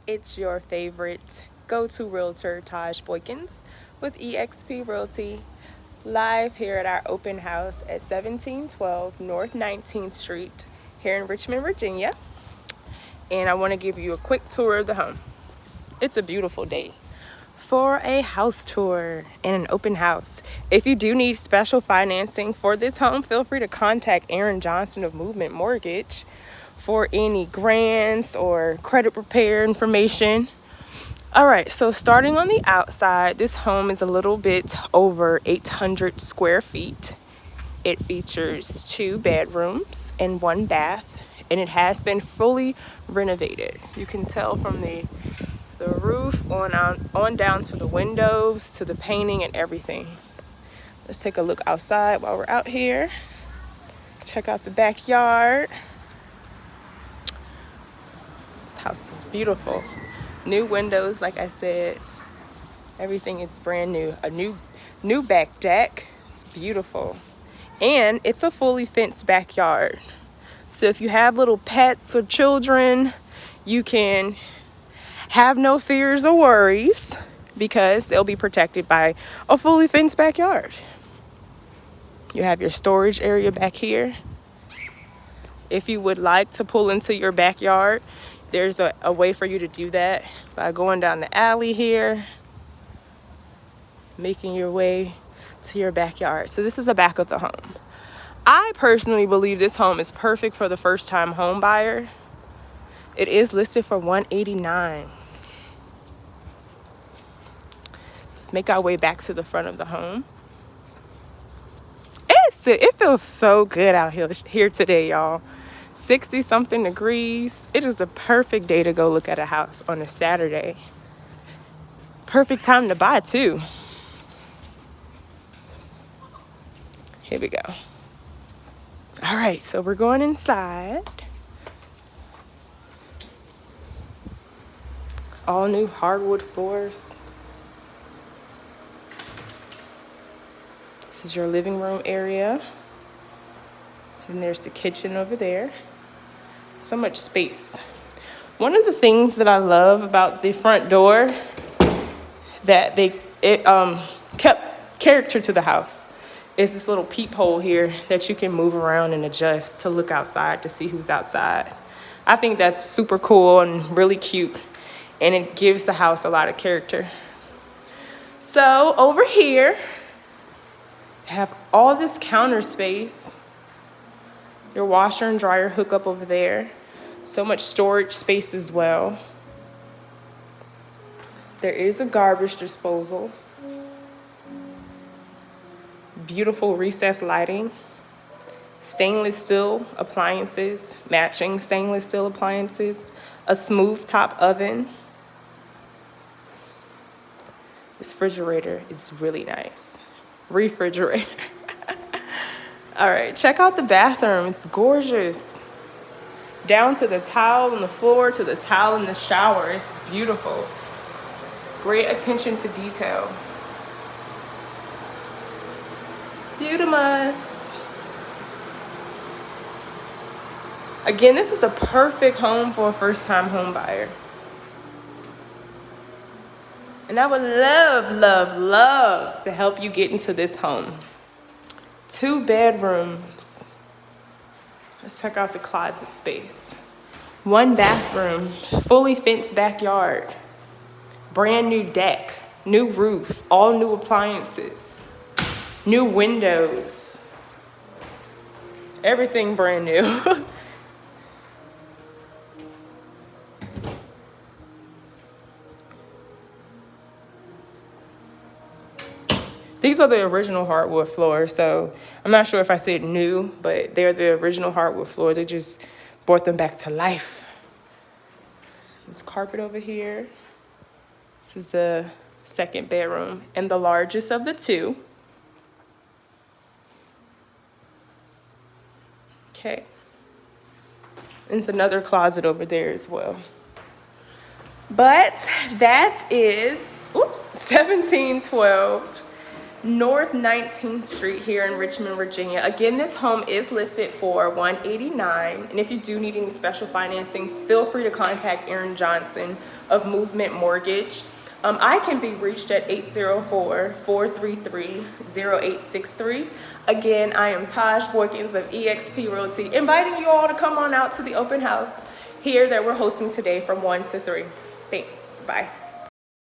It's your favorite go-to realtor, Taj Boykins, with eXp Realty, live here at our open house at 1712 North 19th Street here in Richmond, Virginia. And I want to give you a quick tour of the home. It's a beautiful day for a house tour and an open house. If you do need special financing for this home, feel free to contact Aaron Johnson of Movement Mortgage for any grants or credit repair information. All right, so starting on the outside, this home is a little bit over 800 square feet. It features 2 bedrooms and 1 bath, and it has been fully renovated. You can tell from the roof on down to the windows, to the painting and everything. Let's take a look outside while we're out here. Check out the backyard. This house is beautiful. New windows, like I said. Everything is brand new. A new back deck. It's beautiful. And it's a fully fenced backyard. So if you have little pets or children, you can have no fears or worries because they'll be protected by a fully fenced backyard. You have your storage area back here. If you would like to pull into your backyard, there's a way for you to do that by going down the alley here, making your way to your backyard. So this is the back of the home. I personally believe this home is perfect for the first-time home buyer. It is listed for $189. Let's make our way back to the front of the home. It feels so good out here today, y'all. 60 something degrees. It is the perfect day to go look at a house on a Saturday. Perfect time to buy too. Here we go. All right, so we're going inside. All new hardwood floors. This is your living room area. And there's the kitchen over there. So much space. One of the things that I love about the front door that it kept character to the house is this little peephole here that you can move around and adjust to look outside to see who's outside. I think that's super cool and really cute, and it gives the house a lot of character. So over here, have all this counter space. Your washer and dryer hookup over there. So much storage space as well. There is a garbage disposal. Beautiful recessed lighting. Stainless steel appliances, matching stainless steel appliances. A smooth top oven. This refrigerator is really nice. Refrigerator. All right, check out the bathroom. It's gorgeous. Down to the towel on the floor, to the towel in the shower. It's beautiful. Great attention to detail. Beautimus. Again, this is a perfect home for a first-time home buyer. And I would love to help you get into this home. 2 bedrooms. Let's check out the closet space. 1 bathroom, fully fenced backyard. Brand new deck, new roof, all new appliances, new windows. Everything brand new. These are the original hardwood floors, so I'm not sure if I said new, but they're the original hardwood floors. They just brought them back to life. This carpet over here. This is the 2nd bedroom and the largest of the 2. Okay. And it's another closet over there as well. But that is, 1712 North 19th Street here in Richmond, Virginia. Again, this home is listed for $189,000, and if you do need any special financing, feel free to contact Aaron Johnson of Movement Mortgage. I can be reached at 804-433-0863. Again, I am Taj Boykins of eXp Realty, inviting you all to come on out to the open house here that we're hosting today from 1 to 3. Thanks. Bye.